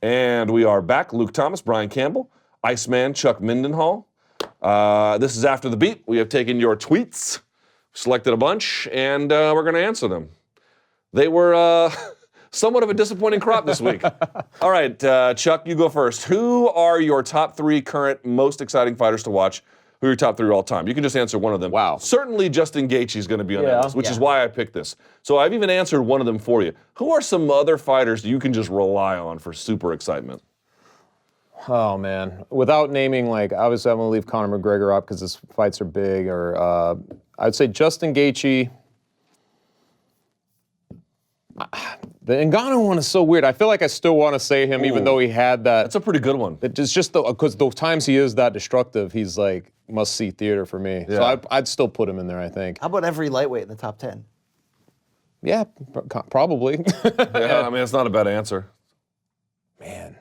And we are back. Luke Thomas, Brian Campbell, Iceman, Chuck Mindenhall. This is After the Beat. We have taken your tweets, selected a bunch, and we're going to answer them. They were somewhat of a disappointing crop this week. All right, Chuck, you go first. Who are your top 3 current most exciting fighters to watch? Who are your top 3 all time? You can just answer one of them. Wow. Certainly Justin Gaethje is going to be on that list, which is why I picked this. So I've even answered one of them for you. Who are some other fighters you can just rely on for super excitement? Oh, man. Without naming, like, obviously I'm going to leave Conor McGregor up because his fights are big. Or I'd say Justin Gaethje. The Ngannou one is so weird. I feel like I still want to say him, even though he had that. That's a pretty good one. It's just because the times he is that destructive, he's like must-see theater for me. Yeah. So I'd still put him in there, I think. How about every lightweight in the top 10? Yeah, probably. Yeah, I mean, it's not a bad answer. Man,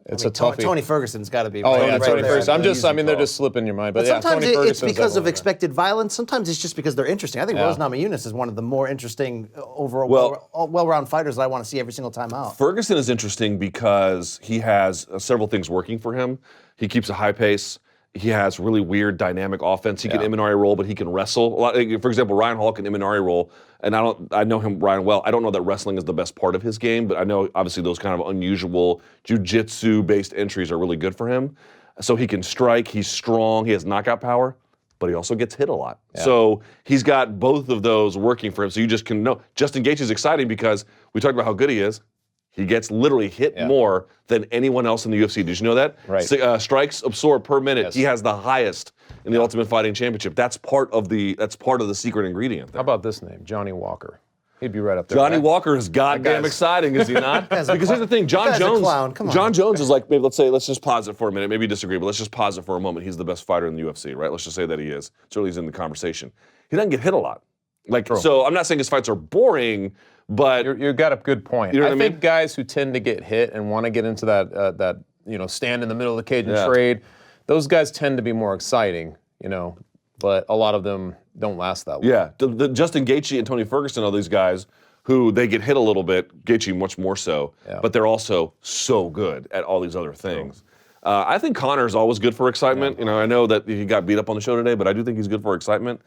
it's a toughie. Tony Ferguson's got to be. Oh, yeah, right Tony there. Ferguson. They're just slipping your mind. But yeah, sometimes Tony it's because of expected violence. Sometimes it's just because they're interesting. I think Yeah. Rose Namajunas is one of the more interesting, overall, well-rounded fighters that I want to see every single time out. Ferguson is interesting because he has several things working for him. He keeps a high pace. He has really weird dynamic offense. He can Imanari roll, but he can wrestle. For example, Ryan Hall can Imanari roll, and I know him, Ryan, well. I don't know that wrestling is the best part of his game, but I know obviously those kind of unusual jiu-jitsu-based entries are really good for him. So he can strike, he's strong, he has knockout power, but he also gets hit a lot. Yeah. So he's got both of those working for him. So you just can know. Justin Gaethje is exciting because we talked about how good he is. He gets literally hit more than anyone else in the UFC. Did you know that? Right. Strikes absorbed per minute. Yes. He has the highest in the Ultimate Fighting Championship. That's part of the secret ingredient there. How about this name, Johnny Walker? He'd be right up there. Johnny Walker is goddamn exciting, is he not? Because here's the thing, John Jones is like, maybe let's just pause it for a minute. Maybe you disagree, but let's just pause it for a moment. He's the best fighter in the UFC, right? Let's just say that he is. Certainly he's in the conversation. He doesn't get hit a lot. So I'm not saying his fights are boring, but you got a good point. You know what I mean? think guys who tend to get hit and want to get into that stand in the middle of the cage and trade, those guys tend to be more exciting, but a lot of them don't last that long. Yeah, the Justin Gaethje and Tony Ferguson are these guys who they get hit a little bit, Gaethje much more so, but they're also so good at all these other things. I think Conor's always good for excitement. I know that he got beat up on the show today, but I do think he's good for excitement.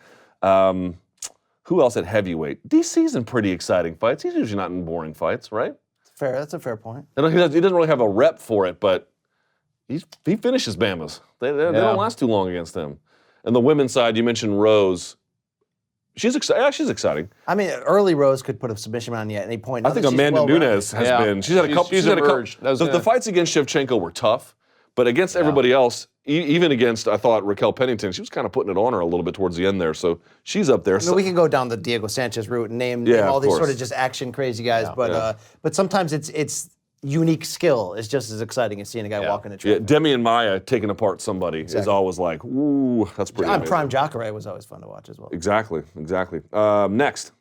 Who else at heavyweight? DC's in pretty exciting fights. He's usually not in boring fights, right? Fair. That's a fair point. He doesn't really have a rep for it, but he finishes Bamas. They don't last too long against him. And the women's side, you mentioned Rose. She's exciting. I mean, early Rose could put a submission on you at any point. I think Amanda Nunes has been. She's had a couple. The fights against Shevchenko were tough, but against everybody else, even against, I thought, Raquel Pennington, she was kind of putting it on her a little bit towards the end there. So she's up there. We can go down the Diego Sanchez route and name all these sort of just action crazy guys, but sometimes it's unique skill is just as exciting as seeing a guy walk in the track. Yeah, Demi and Maya taking apart somebody is always like, ooh, that's pretty amazing. Prime Jacare was always fun to watch as well. Exactly. Next.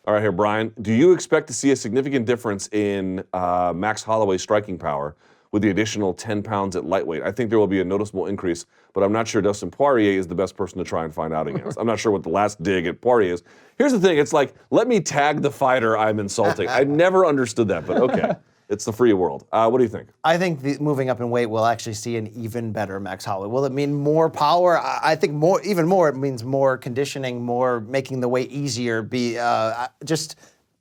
All right, here, Brian. Do you expect to see a significant difference in Max Holloway's striking power with the additional 10 pounds at lightweight? I think there will be a noticeable increase, but I'm not sure Dustin Poirier is the best person to try and find out against. I'm not sure what the last dig at Poirier is. Here's the thing. It's like, let me tag the fighter I'm insulting. I never understood that, but okay. It's the free world. What do you think? I think moving up in weight, we'll actually see an even better Max Holloway. Will it mean more power? I think even more. It means more conditioning, more making the weight easier.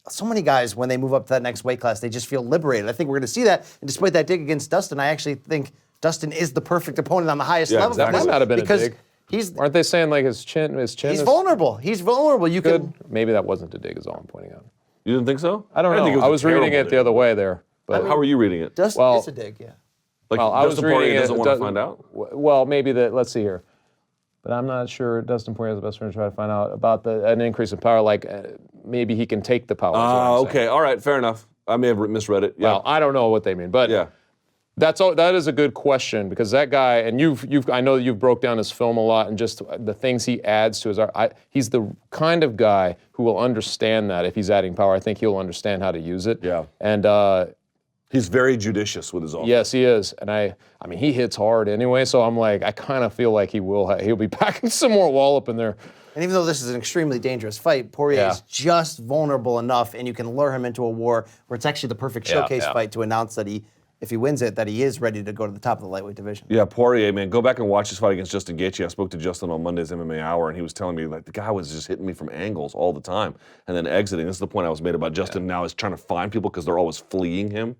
So many guys, when they move up to that next weight class, they just feel liberated. I think we're going to see that. And despite that dig against Dustin, I actually think Dustin is the perfect opponent on the highest level. Exactly. That might have been a dig. Aren't they saying like his chin He's is vulnerable. He's vulnerable. You could. Maybe that wasn't a dig is all I'm pointing out. You didn't think so? I don't know. I was reading it the other way there. But how are you reading it? Dustin is a dig, yeah. Like Dustin Poirier doesn't want to find out? Well, maybe let's see here. But I'm not sure Dustin Poirier is the best friend to try to find out about an increase in power. Like maybe he can take the power. Okay. All right. Fair enough. I may have misread it. Yeah. Well, I don't know what they mean, but that is a good question because that guy, and I know that you've broke down his film a lot and just the things he adds to his art. He's the kind of guy who will understand that if he's adding power. I think he'll understand how to use it. Yeah. And he's very judicious with his offense. Yes, he is. And I mean, he hits hard anyway, so I'm like, I kind of feel like he'll be packing some more wallop in there. And even though this is an extremely dangerous fight, Poirier is just vulnerable enough, and you can lure him into a war where it's actually the perfect showcase fight to announce that if he wins it, that he is ready to go to the top of the lightweight division. Yeah, Poirier, man, go back and watch his fight against Justin Gaethje. I spoke to Justin on Monday's MMA Hour, and he was telling me, like, the guy was just hitting me from angles all the time and then exiting. This is the point I was made about Justin now is trying to find people because they're always fleeing him.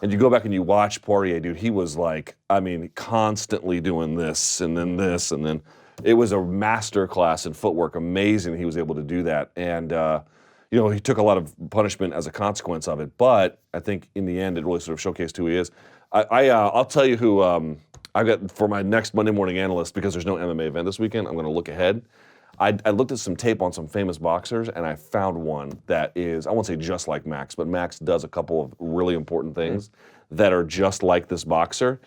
And you go back and you watch Poirier, dude, he was like, I mean, constantly doing this, and then it was a master class in footwork. Amazing he was able to do that. And, he took a lot of punishment as a consequence of it. But I think in the end, it really sort of showcased who he is. I'll tell you who I got for my next Monday Morning Analyst, because there's no MMA event this weekend. I'm going to look ahead. I looked at some tape on some famous boxers, and I found one that is, I won't say just like Max, but Max does a couple of really important things that are just like this boxer.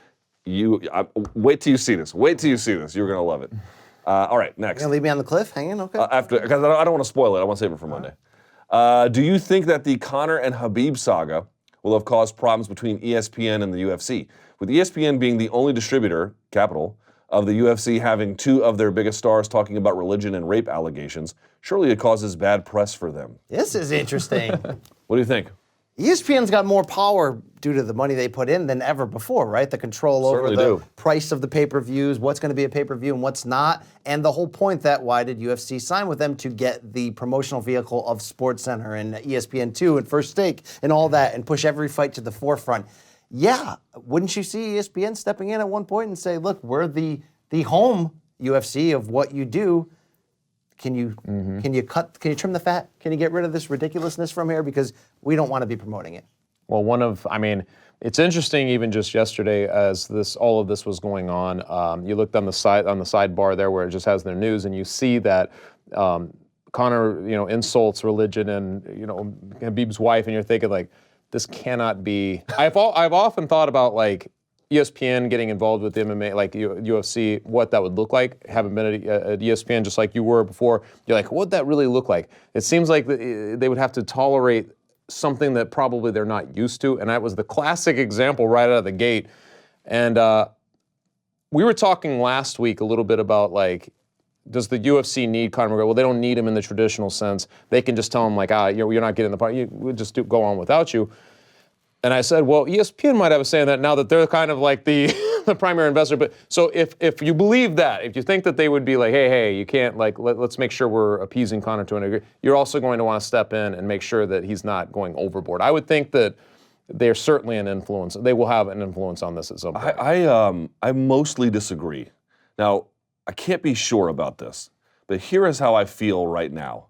Wait till you see this. Wait till you see this. You're going to love it. All right, next. You're going to leave me on the cliff hanging? Okay. Because I don't want to spoil it. I want to save it for Monday. Do you think that the Conor and Khabib saga will have caused problems between ESPN and the UFC? With ESPN being the only distributor, capital, of the UFC having two of their biggest stars talking about religion and rape allegations, surely it causes bad press for them. This is interesting. What do you think? ESPN's got more power due to the money they put in than ever before, right? The control over the price of the pay-per-views, what's going to be a pay-per-view and what's not, and the whole point that why did UFC sign with them to get the promotional vehicle of SportsCenter and ESPN2 and First Take and all that and push every fight to the forefront. Yeah, wouldn't you see ESPN stepping in at one point and say, look, we're the home UFC of what you do. Can you trim the fat? Can you get rid of this ridiculousness from here? Because we don't want to be promoting it. Well, it's interesting even just yesterday as all of this was going on. You looked on the sidebar there where it just has their news, and you see that Conor, insults religion and, Khabib's wife, and you're thinking like, this cannot be. I've often thought about like ESPN getting involved with the MMA, like UFC, what that would look like. Haven't been at ESPN just like you were before. You're like, what'd that really look like? It seems like they would have to tolerate something that probably they're not used to, and that was the classic example right out of the gate. And we were talking last week a little bit about like, does the UFC need Conor McGregor? Well, they don't need him in the traditional sense. They can just tell him like, you're not getting the part. We'll just go on without you. And I said, well, ESPN might have a say in that now that they're kind of like the primary investor. But so if you believe that, if you think that they would be like, hey, you can't, like, let's make sure we're appeasing Conor to a degree, you're also going to want to step in and make sure that he's not going overboard. I would think that they're certainly an influence. They will have an influence on this at some point. I mostly disagree. Now, I can't be sure about this, but here is how I feel right now.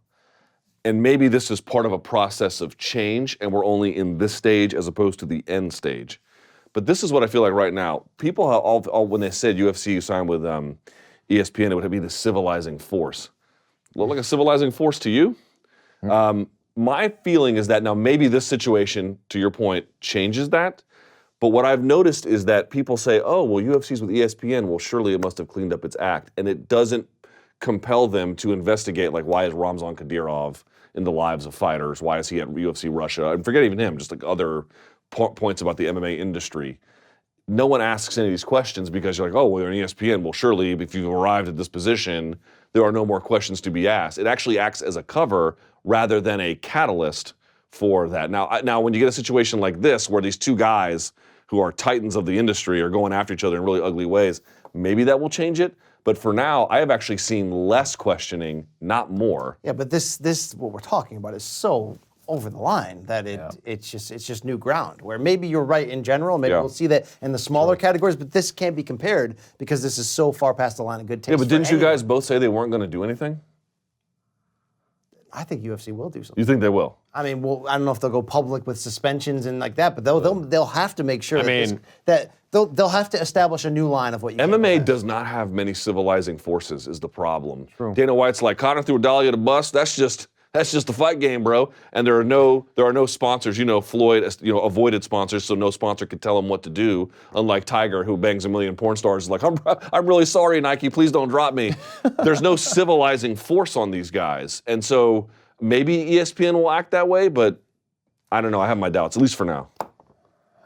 And maybe this is part of a process of change, and we're only in this stage as opposed to the end stage. But this is what I feel like right now. People, all when they said UFC signed with ESPN, it would be the civilizing force. Look like a civilizing force to you? Mm-hmm. My feeling is that now maybe this situation, to your point, changes that. But what I've noticed is that people say, oh, well, UFC's with ESPN. Well, surely it must have cleaned up its act. And it doesn't compel them to investigate, like, why is Ramzan Kadyrov in the lives of fighters? Why is he at UFC Russia? And forget even him, just like other points about the MMA industry. No one asks any of these questions because you're like, oh, well, you're on ESPN. Well, surely if you've arrived at this position, there are no more questions to be asked. It actually acts as a cover rather than a catalyst for that. Now, when you get a situation like this where these two guys who are titans of the industry are going after each other in really ugly ways, maybe that will change it. But for now, I have actually seen less questioning, not more. Yeah, but this what we're talking about is so over the line that it's just new ground. Where maybe you're right in general, maybe we'll see that in the smaller categories, but this can't be compared because this is so far past the line of good taste. Yeah, but didn't you guys both say they weren't going to do anything? I think UFC will do something. You think they will? I mean, well, I don't know if they'll go public with suspensions and like that, but they'll have to make sure that they'll have to establish a new line of what you. MMA does not have many civilizing forces. Is the problem? True. Dana White's like, Conor threw Dahlia at a bus. That's just the fight game, bro. And there are no sponsors. Floyd, avoided sponsors, so no sponsor could tell him what to do. Unlike Tiger, who bangs a million porn stars, is like, I'm really sorry, Nike, please don't drop me. There's no civilizing force on these guys, and so maybe ESPN will act that way, but I don't know. I have my doubts, at least for now.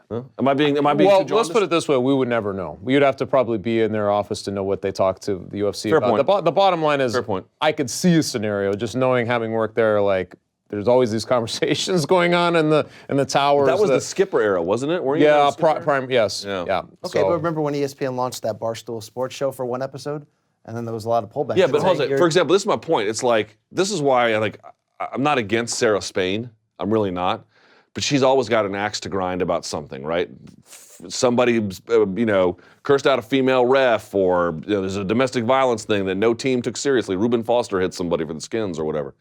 Am I being well, too let's jaundiced? put it this way: we would never know. We would have to probably be in their office to know what they talk to the UFC Fair about. point. The bottom line is, Fair point. I could see a scenario just knowing, having worked there, like there's always these conversations going on in the towers. That was the Skipper era, wasn't it? Weren't you yeah, in the Skipper era? prime. Yes, Yeah. yeah. Okay, So- but remember when ESPN launched that Barstool Sports show for one episode, and then there was a lot of pullback. Yeah, but hold saying on. For example, this is my point. It's like, this is why I'm not against Sarah Spain. I'm really not. But she's always got an axe to grind about something, right? Somebody, cursed out a female ref, or there's a domestic violence thing that no team took seriously. Reuben Foster hit somebody for the Skins or whatever.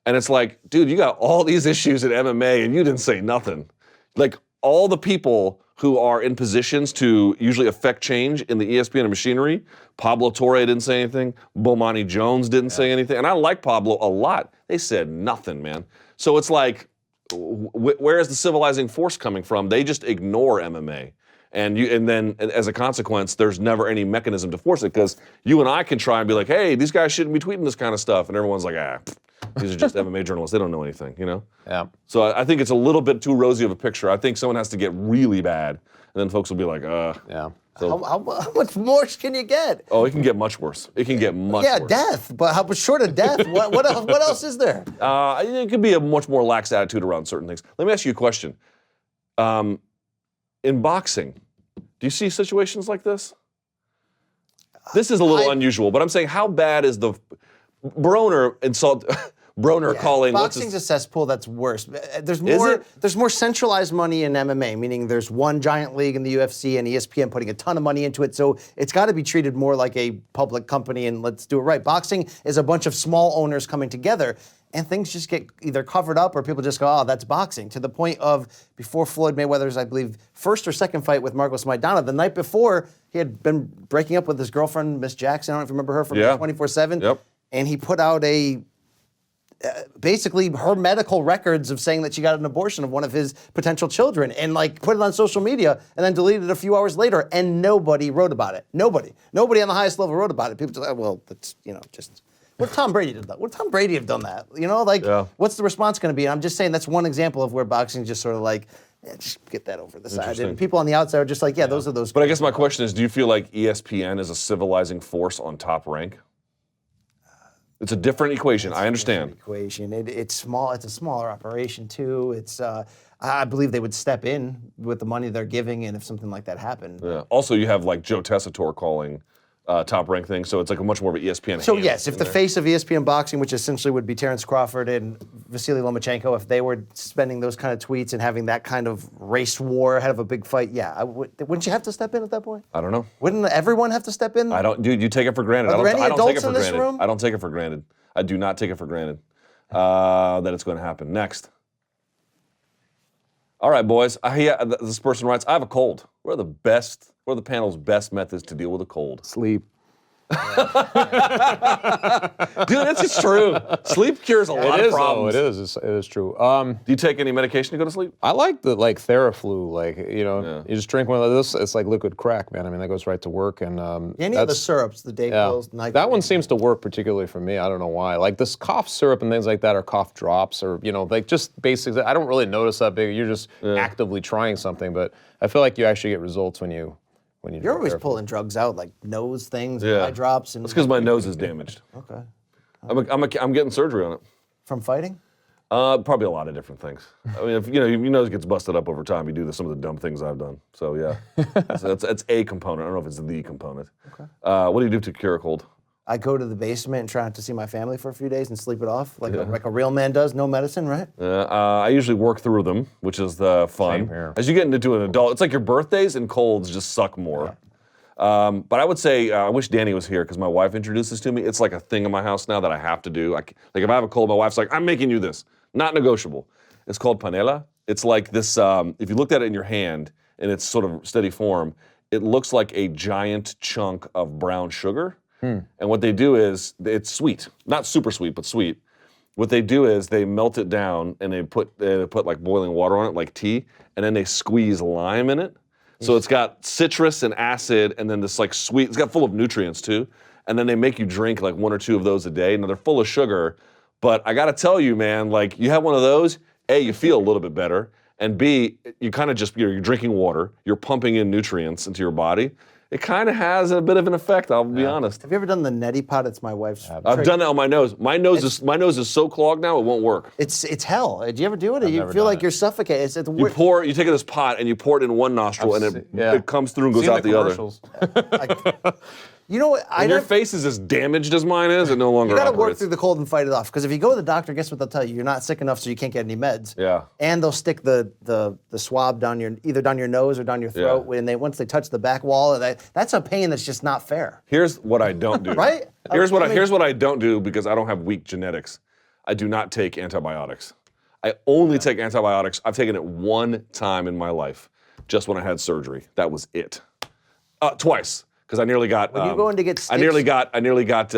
And it's like, dude, you got all these issues in MMA and you didn't say nothing. Like, all the people who are in positions to usually affect change in the ESPN machinery, Pablo Torre didn't say anything, Bomani Jones didn't say anything, and I like Pablo a lot. They said nothing, man. So it's like, where is the civilizing force coming from? They just ignore MMA. And then as a consequence, there's never any mechanism to force it, because you and I can try and be like, hey, these guys shouldn't be tweeting this kind of stuff. And everyone's like, these are just MMA journalists. They don't know anything, Yeah. So I think it's a little bit too rosy of a picture. I think someone has to get really bad, and then folks will be like, Yeah. So, how much worse can you get? oh, it can get much worse. It can get much Yeah, worse. death. But how short of death? what else is there? It could be a much more lax attitude around certain things. Let me ask you a question. In boxing, do you see situations like this? This is a little unusual, but I'm saying, how bad is the Broner insult? Broner calling boxing's a cesspool that's worse. There's more centralized money in MMA, meaning there's one giant league in the UFC and ESPN putting a ton of money into it. So it's got to be treated more like a public company, and let's do it right. Boxing is a bunch of small owners coming together, and things just get either covered up or people just go, oh, that's boxing. To the point of before Floyd Mayweather's, I believe, first or second fight with Marcos Maidana, the night before, he had been breaking up with his girlfriend, Miss Jackson. I don't know if you remember her from 24/7. Yep. And he put out basically her medical records of saying that she got an abortion of one of his potential children, and put it on social media, and then deleted it a few hours later, and nobody wrote about it. Nobody on the highest level wrote about it. People just like, well, that's just. What if Tom Brady did that? What if Tom Brady have done that? What's the response going to be? And I'm just saying that's one example of where boxing is just sort of just get that over the side. And people on the outside are just those are those. But I guess my question is, do you feel like ESPN is a civilizing force on Top Rank? It's a different equation. I understand. Equation. It's small. It's a smaller operation too. It's. I believe they would step in with the money they're giving, and if something like that happened. Yeah. Also, you have Joe Tessitore calling Top Rank thing, so it's a much more of an ESPN. So yes, if the face of ESPN boxing, which essentially would be Terrence Crawford and Vasily Lomachenko, if they were spending those kind of tweets and having that kind of race war ahead of a big fight, wouldn't you have to step in at that point? I don't know. Wouldn't everyone have to step in? I don't, dude. You take it for granted. Are there any I don't take it adults for in this granted. room? I don't take it for granted. I do not take it for granted that it's going to happen. Next. All right, boys. This person writes, I have a cold. What are the panel's best methods to deal with a cold? Sleep. Dude, it's just true. Sleep cures a lot of problems. It is true. Do you take any medication to go to sleep? I like the Theraflu. You just drink one of those. It's like liquid crack, man. I mean, that goes right to work. And any of the syrups, the Dayquils, night. That one seems to work particularly for me. I don't know why. Like this cough syrup and things like that, or cough drops, or just basics. I don't really notice that big. You're just actively trying something, but I feel like you actually get results when you. You're always pulling drugs out, like nose things, eye drops, and. That's because my nose is damaged. Okay. I'm getting surgery on it. From fighting? Probably a lot of different things. I mean, if your nose gets busted up over time, you do some of the dumb things I've done. So yeah, that's a component. I don't know if it's the component. Okay. What do you do to cure a cold? I go to the basement and try not to see my family for a few days and sleep it off, like a real man does. No medicine, right? I usually work through them, which is the fun. Same here. As you get into an adult, it's like your birthdays and colds just suck more. Yeah. But I would say, I wish Danny was here because my wife introduced this to me. It's like a thing in my house now that I have to do. Like if I have a cold, my wife's like, I'm making you this. Not negotiable. It's called panela. It's like this, if you looked at it in your hand in its sort of steady form, it looks like a giant chunk of brown sugar. And what they do is, it's sweet. Not super sweet, but sweet. What they do is they melt it down and they put like boiling water on it, like tea, and then they squeeze lime in it. So it's got citrus and acid and then this like sweet, it's got full of nutrients too. And then they make you drink like 1 or 2 of those a day. Now they're full of sugar, but I gotta tell you, man, like you have one of those, A, you feel a little bit better, and B, you kind of just, you're drinking water, you're pumping in nutrients into your body. It kind of has a bit of an effect, I'll be honest. Have you ever done the neti pot? It's my wife's. I've done that on my nose. My nose is so clogged now, it won't work. It's hell. Do you ever do it? You feel like you're suffocating. It's you take this pot and you pour it in one nostril and it comes through and goes out the other. You know what? Your face is as damaged as mine is, it no longer operates. You gotta work through the cold and fight it off. Because if you go to the doctor, guess what they'll tell you? You're not sick enough, so you can't get any meds. Yeah. And they'll stick the swab either down your nose or down your throat. Yeah. Once they touch the back wall, that's a pain that's just not fair. Here's what I don't do. Right? Here's what I don't do because I don't have weak genetics. I do not take antibiotics. I only take antibiotics. I've taken it one time in my life, just when I had surgery. That was it. Twice. Because I nearly got. When you go in to get stitched, I nearly got.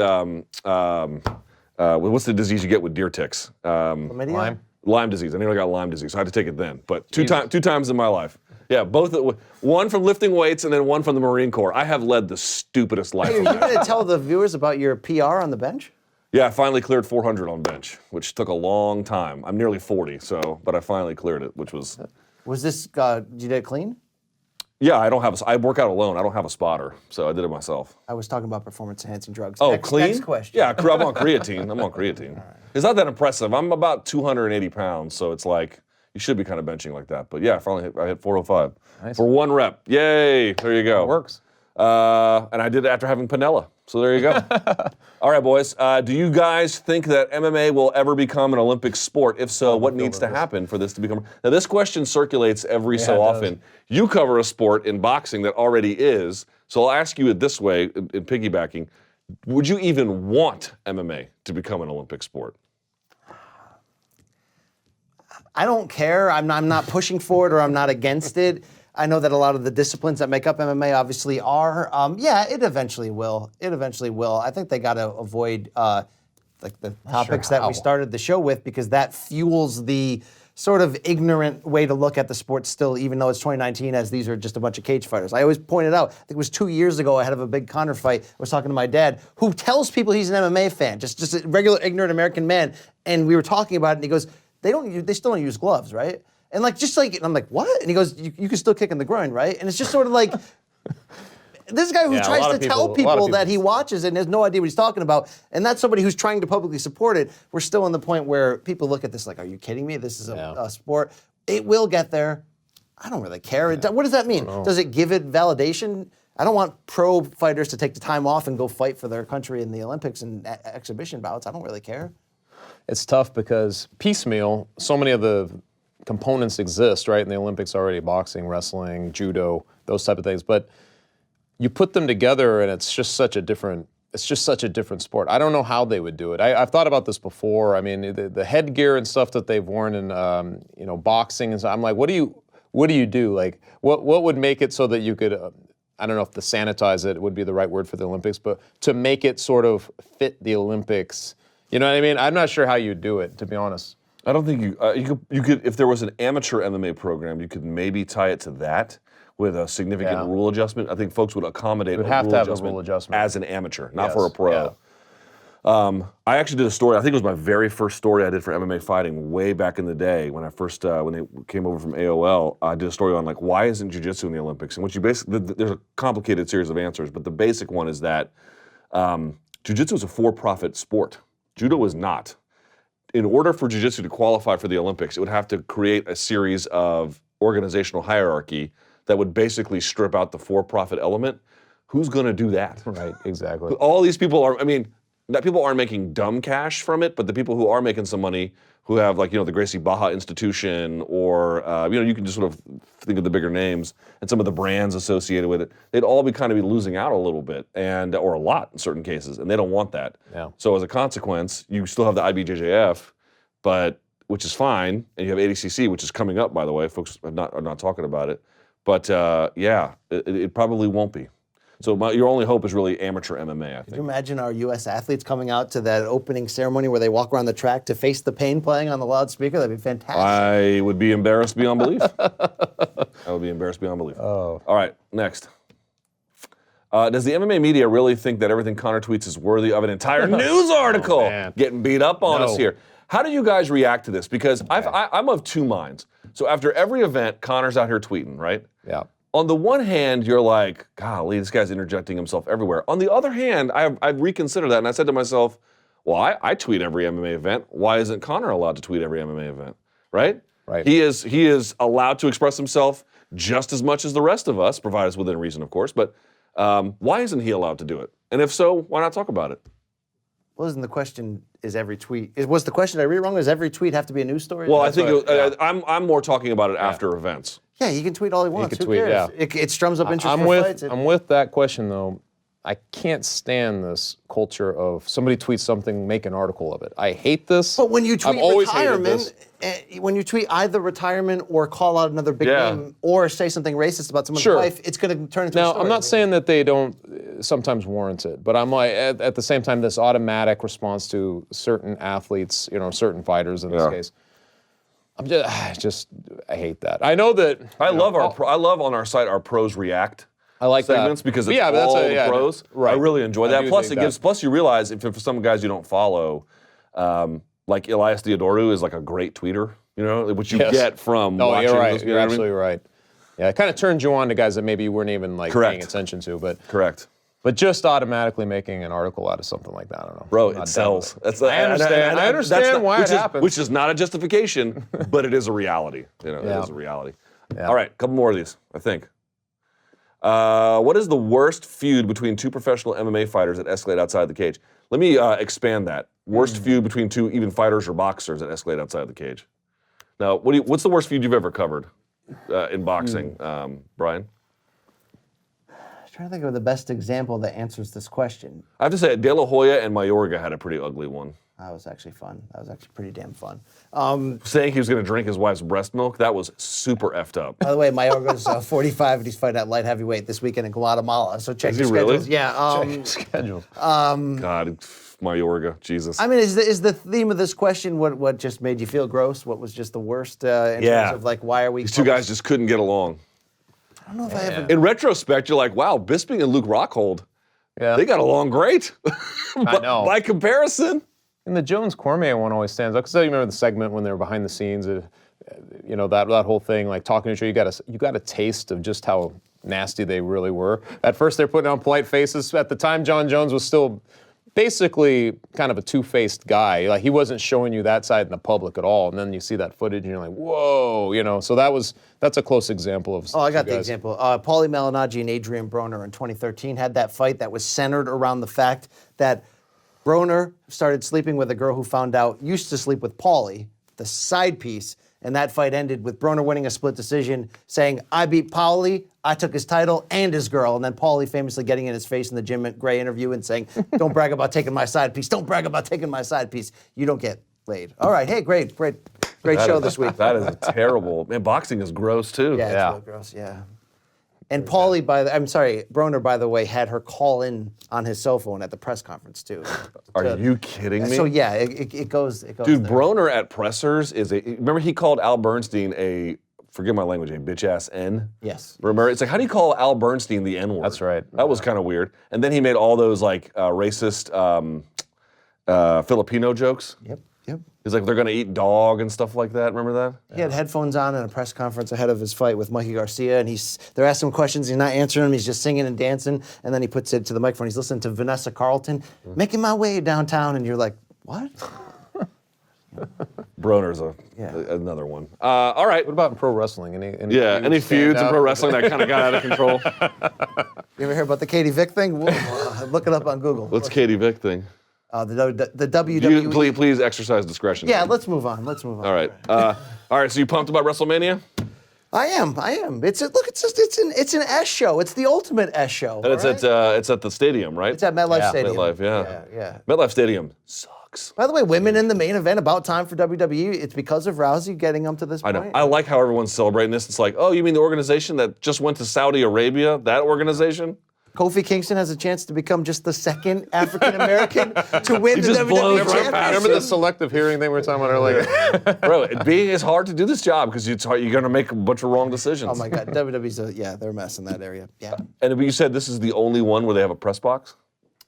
What's the disease you get with deer ticks? Lyme. Lyme disease. I nearly got Lyme disease, so I had to take it then. But two times in my life. Yeah, both. One from lifting weights and then one from the Marine Corps. I have led the stupidest life. Hey, are you going to tell the viewers about your PR on the bench? Yeah, I finally cleared 400 on bench, which took a long time. I'm nearly 40, but I finally cleared it, which was. Was this? Did you do it clean? Yeah, I work out alone. I don't have a spotter, so I did it myself. I was talking about performance-enhancing drugs. Oh, clean? Next question. Yeah, I'm on creatine. Right. It's not that impressive. I'm about 280 pounds, so it's like, you should be kind of benching like that. But yeah, I hit 405 for one rep. Yay, there you go. It works. And I did it after having Panella, so there you go. All right, boys. Do you guys think that MMA will ever become an Olympic sport? If so, what needs to happen for this to become? Now, this question circulates every so often. You cover a sport in boxing that already is, so I'll ask you it this way, in piggybacking. Would you even want MMA to become an Olympic sport? I don't care. I'm not pushing for it or I'm not against it. I know that a lot of the disciplines that make up MMA obviously are. Yeah, it eventually will. I think they got to avoid like the topics that we started the show with, because that fuels the sort of ignorant way to look at the sport still, even though it's 2019, as these are just a bunch of cage fighters. I always pointed out, I think it was 2 years ago, ahead of a big Conor fight, I was talking to my dad, who tells people he's an MMA fan, just a regular ignorant American man, and we were talking about it, and he goes, they still don't use gloves, right? And and I'm like, what? And he goes, you can still kick in the groin, right? And it's just sort of like, this guy who tries to tell people that he watches it and has no idea what he's talking about, and that's somebody who's trying to publicly support it. We're still in the point where people look at this like, are you kidding me? This is a sport. It will get there. I don't really care. What does that mean? Does it give it validation? I don't want pro fighters to take the time off and go fight for their country in the Olympics and exhibition bouts. I don't really care. It's tough because piecemeal, so many of the components exist, right, in the Olympics already: boxing, wrestling, judo, those type of things. But you put them together, and it's just such a different sport. I don't know how they would do it. I've thought about this before. I mean, the headgear and stuff that they've worn in boxing, and so I'm like, what do you do? Like, what would make it so that you could? I don't know if the sanitize it would be the right word for the Olympics, but to make it sort of fit the Olympics. You know what I mean? I'm not sure how you'd do it, to be honest. I don't think you could, if there was an amateur MMA program, you could maybe tie it to that with a significant rule adjustment. I think folks would accommodate a rule adjustment as an amateur, not for a pro. Yeah. I actually did a story, I think it was my very first story I did for MMA Fighting way back in the day when I first, when they came over from AOL. I did a story on why isn't jiu-jitsu in the Olympics? And what you basically, there's a complicated series of answers, but the basic one is that jiu-jitsu is a for-profit sport. Judo is not. In order for jiu-jitsu to qualify for the Olympics, it would have to create a series of organizational hierarchy that would basically strip out the for-profit element. Who's going to do that? Right, exactly. All these people are, people aren't making dumb cash from it, but the people who are making some money, who have the Gracie Baja Institution, or you can just sort of think of the bigger names and some of the brands associated with it. They'd all be losing out a little bit, or a lot in certain cases, and they don't want that. Yeah. So as a consequence, you still have the IBJJF, which is fine, and you have ADCC, which is coming up, by the way. Folks are not talking about it, but it probably won't be. So your only hope is really amateur MMA, I think. Could you imagine our U.S. athletes coming out to that opening ceremony where they walk around the track to Face the Pain playing on the loudspeaker? That'd be fantastic. I would be embarrassed beyond belief. I would be embarrassed beyond belief. Oh. All right, next. Does the MMA media really think that everything Conor tweets is worthy of an entire news article? Getting beat up on us here. How do you guys react to this? Because I'm of two minds. So after every event, Conor's out here tweeting, right? Yeah. On the one hand, you're like, golly, this guy's interjecting himself everywhere. On the other hand, I've reconsidered that, and I said to myself, well, I tweet every MMA event. Why isn't Conor allowed to tweet every MMA event, right? Right. He is allowed to express himself just as much as the rest of us, provided it's within reason, of course. But why isn't he allowed to do it? And if so, why not talk about it? Well, isn't the question, is every tweet, was the question, did I read it wrong? Does every tweet have to be a news story? Well, I think I'm more talking about it after events. Yeah, he can tweet all he wants. can Who tweet, cares? yeah. It strums up interest I'm for with fights. I'm with that question though. I can't stand this culture of somebody tweets something, make an article of it. I hate this. But when you tweet I've always hated retirement, when you tweet either retirement or call out another big name or say something racist about someone's wife, it's going to turn into a Now, story. I'm not saying that they don't sometimes warrant it, but I'm like, at the same time, this automatic response to certain athletes, certain fighters in this case, I hate that. I know that I love on our site our pros react. I like segments that. because it's all the pros. Right. I really enjoy that. Plus, think that. Plus, you realize if for some guys you don't follow, like Elias Theodorou is like a great tweeter, which you get from watching you're right. those, You're absolutely right. Yeah, it kind of turns you on to guys that maybe you weren't even paying attention to, but just automatically making an article out of something like that, I don't know. Bro, it sells. I understand. I understand why it happens. Which is not a justification, but it is a reality. It is a reality. Yeah. All right, a couple more of these, I think. What is the worst feud between two professional MMA fighters that escalate outside the cage? Let me expand that. Worst feud between two even fighters or boxers that escalate outside the cage. Now, what's the worst feud you've ever covered in boxing, Brian? I'm trying to think of the best example that answers this question. I have to say, De La Hoya and Mayorga had a pretty ugly one. That was actually fun. That was actually pretty damn fun. Saying he was going to drink his wife's breast milk, that was super effed up. By the way, Mayorga's 45 and he's fighting at light heavyweight this weekend in Guatemala. So check your schedules. Really? Yeah. Check schedules. God, Mayorga, Jesus. I mean, is the theme of this question what just made you feel gross? What was just the worst in terms of why are we? These two guys just couldn't get along. I don't know if I ever. In retrospect, you're like, wow, Bisping and Luke Rockhold, they got along great. I know. By comparison. And the Jones-Cormier one always stands out, because you remember the segment when they were behind the scenes, that whole thing, like talking to each other, you got a taste of just how nasty they really were. At first they're putting on polite faces. At the time, John Jones was still basically kind of a two-faced guy. Like, he wasn't showing you that side in the public at all. And then you see that footage and you're like, whoa, so that's a close example of. Oh, I got the example. Paulie Malignaggi and Adrian Broner in 2013 had that fight that was centered around the fact that Broner started sleeping with a girl who found out used to sleep with Paulie, the side piece, and that fight ended with Broner winning a split decision, saying, I beat Paulie, I took his title and his girl, and then Paulie famously getting in his face in the Jim Gray interview and saying, don't brag about taking my side piece, don't brag about taking my side piece, you don't get laid. All right, hey, great show this week. That is terrible. Man, boxing is gross too. Yeah, it's real gross, yeah. And Paulie, Broner, by the way, had her call in on his cell phone at the press conference too. Are you kidding me? So yeah, it goes. Dude, there. Broner at pressers remember he called Al Bernstein forgive my language, a bitch ass N? Yes. Remember? It's like, how do you call Al Bernstein the N word? That's right. That was kind of weird. And then he made all those racist Filipino jokes. Yep. He's like, they're going to eat dog and stuff like that. Remember that? He had headphones on in a press conference ahead of his fight with Mikey Garcia, and they're asking him questions, he's not answering them, he's just singing and dancing, and then he puts it to the microphone. He's listening to Vanessa Carlton, making my way downtown, and you're like, what? Broner's another one. All right. What about in pro wrestling? Any feuds in pro wrestling that kind of got out of control? You ever hear about the Katie Vick thing? Look it up on Google. What's Katie Vick thing? The WWE. Please exercise discretion. Yeah, let's move on. All right. All right. So you pumped about WrestleMania? I am. It's an S show. It's the ultimate S show. And it's at the stadium, right? It's at MetLife Stadium. MetLife, yeah. MetLife Stadium sucks. By the way, women in the main event, about time for WWE. It's because of Rousey getting them to this point. I know. I like how everyone's celebrating this. It's like, oh, you mean the organization that just went to Saudi Arabia? That organization? Kofi Kingston has a chance to become just the second African American to win the WWE championship. Remember the selective hearing thing we were talking about earlier? Bro, it's hard to do this job because you're going to make a bunch of wrong decisions. Oh my God, WWE's they're a mess in that area. Yeah. And you said this is the only one where they have a press box?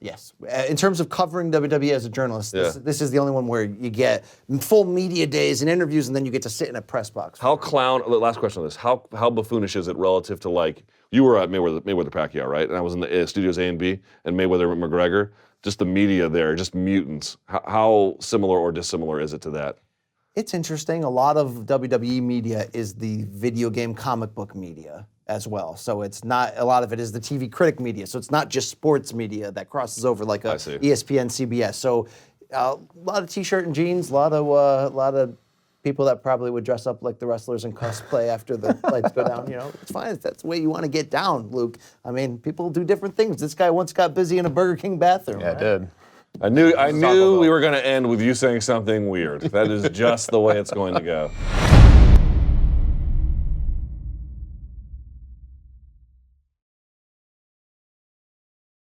Yes. In terms of covering WWE as a journalist, this is the only one where you get full media days and interviews, and then you get to sit in a press box. Last question on this. How buffoonish is it relative to, like, you were at Mayweather Pacquiao, right? And I was in the studios A and B, and Mayweather McGregor. Just the media there, just mutants. How similar or dissimilar is it to that? It's interesting. A lot of WWE media is the video game comic book media as well. So it's not, a lot of it is the TV critic media. So it's not just sports media that crosses over like a ESPN, CBS. So a lot of t-shirt and jeans, a lot of people that probably would dress up like the wrestlers and cosplay after the lights go down. You know, it's fine if that's the way you want to get down, Luke. I mean, people do different things. This guy once got busy in a Burger King bathroom. Yeah, right? I did. I knew we were going to end with you saying something weird. That is just the way it's going to go.